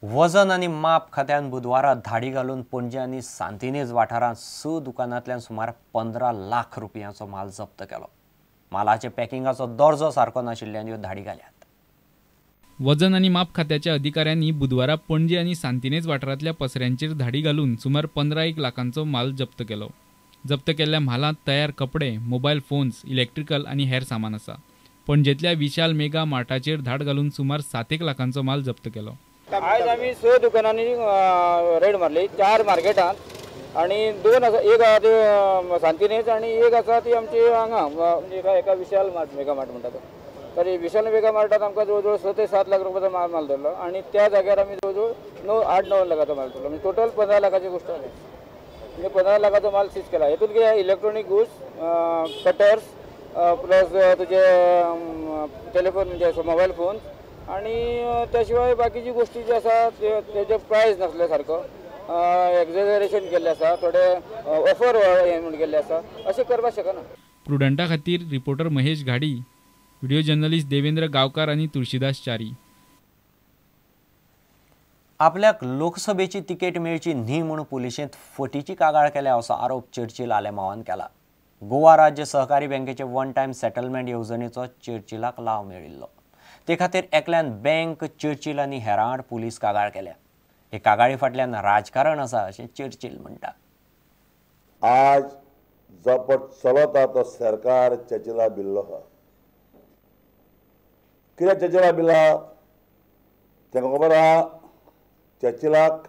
वजन आणि माप खात्यान बुधवारात धाडी घालून पणजी आणि सांतिनेज वाठारांत 6 दुकानांतल्यान सुमार 15 लाख रुपयांचो माल जप्त केलो। मालाचे पॅकिंगाचो दर्जो सारको नाशिल्ल्यान ह्यो धाडी घाल्यात। वजन आणि माप खात्याच्या अधिकाऱ्यांनी बुधवारा पणजी आणि सांतिनेज वाठारांतल्या पसऱ्यांचेर धाडी घालून सुमार 15 लाखांचो माल जप्त केलो। जप्त केल्ल्या मालांत तयार कपडे, मोबाईल फोन्स, इलेक्ट्रिकल आणि हेर सामान आसा। पणजेंतल्या विशाल मेगा मार्टाचेर धाड घालून सुमार 7 लाखांचो माल जप्त केलो। आज आम्ही 6 दुकानांनी रेड मारली, 4 मार्केटांत आणि 2 आसा, एक आसा ती सांतिनेज आणि एक आसा ती आमची हांगा म्हणजे एका विशाल मार्ट मेगा मार्ट म्हणटा तो। तर विशाल मेगा मार्टात आमकां जवळ 6 ते 7 लाख रुपयाचो माल धरलो आणि त्या जाग्यार आमी जवळ 8-9 लाखाचो माल धरलो, म्हणजे टोटल 15 लाखाची गोष्ट जाली। म्हणजे 15 लाखाचो माल सीज केला। हेतून कितें इलेक्ट्रॉनिक गुड्स, कटर्स, प्लस तुझे टेलिफोन म्हणजे मोबाईल फोन आणि त्याशिवाय बाकीची गोष्टी जी आसा तेजे प्रायस नासले सारको एक्झॅजरेशन केल्ले आसा, थोडे ऑफर हे म्हणून केल्ले आसा, अशें करपाक शकना। प्रुडंटा खातीर रिपोर्टर महेश घाडी, व्हिडिओ जर्नलिस्ट देवेंद्र गांवकार आणि तुळशीदास च्यारी। आपल्याक लोकसभेची तिकेट मेळची न्ही म्हणून पुलिशेंत फटीची कागाळ केल्या असो आरोप चर्चिल आलेमावान केला। गोवा राज्य सहकारी बँकेचे वन टायम सेटलमेंट येवजणेचो चर्चिलाक लाव मेळिल्लो। ते खातीर एकल्यान बँक, चर्चिल आनी हेरां आड पुलीस कागाळ केल्या। हे कागाळी फाटल्यान राजकारण आसा अशें चर्चिल म्हणटा। आज जो पट चलता तो सरकार चर्चिला बिल्लो आहा। कित्याक चर्चिला बिल्ला तेका खबर आहा, चर्चिलाक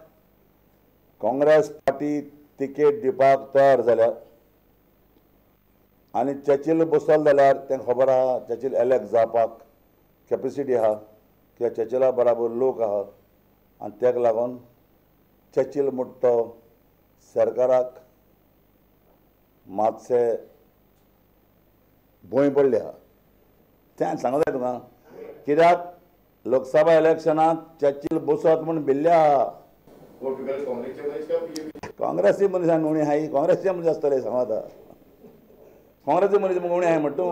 काँग्रेस पार्टी तिकेट दिवपाक तयार जाल्या आनी चर्चिल बसलो जाल्यार तेंका खबर आहा चर्चिल इलेक्ट जावपाक कॅपेसिटी आहा किंवा चर्चिला बराबर लोक आहा आनी तेका लागून चर्चिल म्हणटा तो सरकाराक मातशे भंय पडले आहा। तें सांगूं जाय तुका, कित्याक लोकसभा इलेक्शनाक चर्चिल बसत म्हूण भिल्ले आहा। काँग्रेसी मनीस उणी आहाय, काँग्रेसचे मनीस आसतले सांगू आतां, काँग्रेसी मनीस उणी आहाय म्हणटा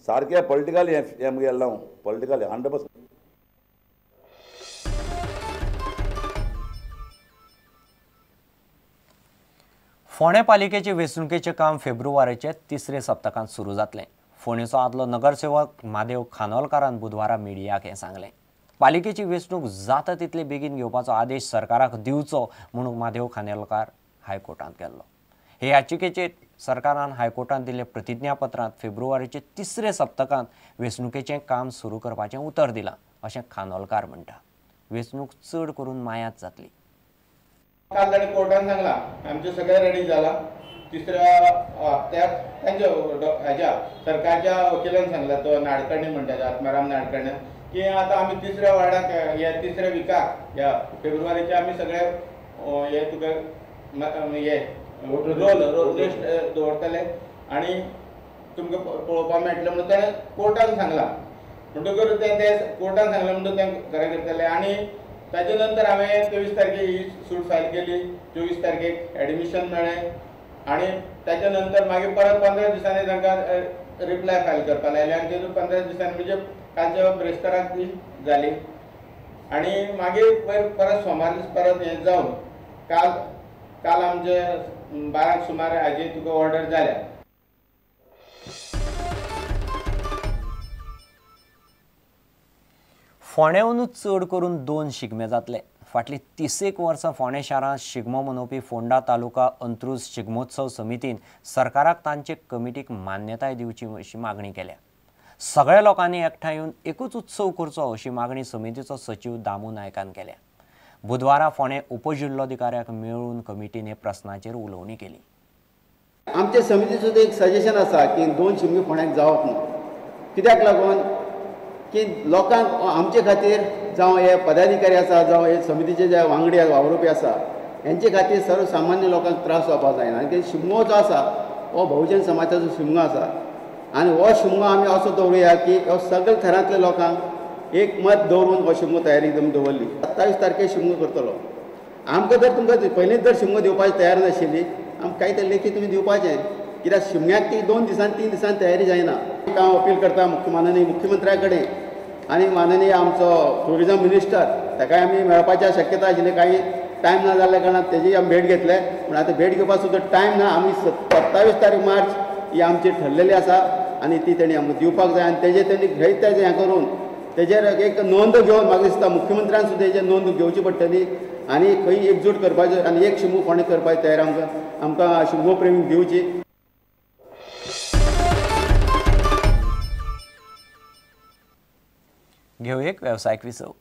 सारखे पॉलिटिकल हे गेल्लो पॉलिटिकल 100%। फोंडे पालिकेचे वेंचणुकेचें काम फेब्रुवारीचे 3रे सप्तकांत सुरू जातलें। फोंडेचो आदलो नगरसेवक म्हादेव खानोलकारान बुधवारा मिडियाक हें सांगलें। पालिकेची वेंचणूक जाता तितले बेगीन घेवपाचो आदेश सरकाराक दिवचो म्हणून म्हादेव खानोलकार हायकोर्टांत गेल्लो। हे याचिकेचेर सरकारान हायकोर्टांत दिल्ले प्रतिज्ञापत्रांत फेब्रुवारीचे 3रे सप्तकांत वेंचणुकेचें काम सुरू करपाचें उतर दिलां अशें खानोलकार म्हणटा। वेंचणूक चड करून मायांत जातली। काल ताणी कोर्टान सांगला आमचे सगळे रेडी जाला। तिसऱ्या त्यांच्या हाज्या सरकारच्या वकिलान सांगला, तो नाडकर्णी म्हणटा आत्माराम नाडकर्णी, की आता आमी 3ऱ्या वार्डाक या 3ऱ्या विकाक या फेब्रुवारीचे आमी सगळे हे तुका हे रोल लिस्ट दवरतले आणि तुमकां पळोवपाक मेळटलें म्हणून ताणें कोर्टान सांगला। म्हणटकूच ते कोर्टान सांगलें म्हणून ते घरा करतले आणि ताचे नंतर हांवें 23 तारखेक ही सूट फायल केली। 24 तारखेक एडमिशन मेळ्ळें आणि ताच्या नंतर मागीर परत 15 दिसांनी तांकां रिप्लाय फायल करपाक लायले आणि तेतून 15 दिसांनी म्हणजे कालच्या ब्रेस्ताराक ती जाली आणि मागीर परत सोमार दीस परत हें जावन काल आमचे 12 सुमार हाजी तुका ऑर्डर जाल्या। फोंड्यावनूच चड करून 2 शिगमे जातले। फाटली 30 वर्सां फोंडें शारांत शिगमो मनोवपी फोंडा तालुका अंत्रूज शिगमोत्सव समितीन सरकाराक तांचे कमिटीक मान्यताय दिवची अशी मागणी केल्या। सगळ्या लोकांनी एकठांय येवन एकूच उत्सव करचो अशी मागणी समितीचो सचिव दामू नायकान केल्या। बुधवारा फोंडें उपजिल्लोधिकाऱ्याक मेळून कमिटीन हे प्रस्नाचेर उलोवणी केली। आमचे समितीचो एक सजेशन आसा की 2 शिगमे फोंड्याक जावप न्हू। कित्याक लागून की लोकांक आमचे खातीर जावं हे पदाधिकारी आसा जावं हे समितीचे जे वांगडी वावुरपी आसा हेंचे खातीर सर्वसामान्य लोकांक त्रास जावपाक जायना। आनी शिगमो जो आसा हो बहुजन समाजाचो शिगमो आसा आनी हो शिगमो आमी असो दवरुया की हो सगळे थरांतल्या लोकांक एक मत दवरून हो शिगमो तयारी दवरली। 27 तारखेक शिगमो करतलो। आमकां जर तुमकां पयलींच जर शिगमो दिवपाची तयार नाशिल्ली आमकां कांय तरी लेखी तुमी दिवपाचें, कित्याक शिगम्याक ती 2 दिसान 3 दिसान तयारी जायना। हांव अपील करता माननीय मुख्यमंत्र्या कडेन आनी माननीय आमचो टुरिजम मिनिस्टर ताकाय आमी मेळपाची शक्यता आशिल्ली, काही टायम ना जाल्ल्या कारणान तेजी आमी भेट घेतले. पूण आतां भेट घेवपाक सुद्दां टायम ना. आमी 27 तारीख मार्च ही आमची ठरलेली आसा आनी ती तेणी आमकां दिवपाक जाय. आनी तेजेर तेणी घेयत हें करून तेजेर एक नोंद घेवन म्हाका दिसता मुख्यमंत्र्यान सुद्दां हेजेर नोंद घेवची पडटली आनी खंय एकजूट करपाची आनी एक शिमू फोंडें करपाची तयार आमकां शिमगो प्रेमीक दिवची. घेऊ एक व्यावसायिक विसव.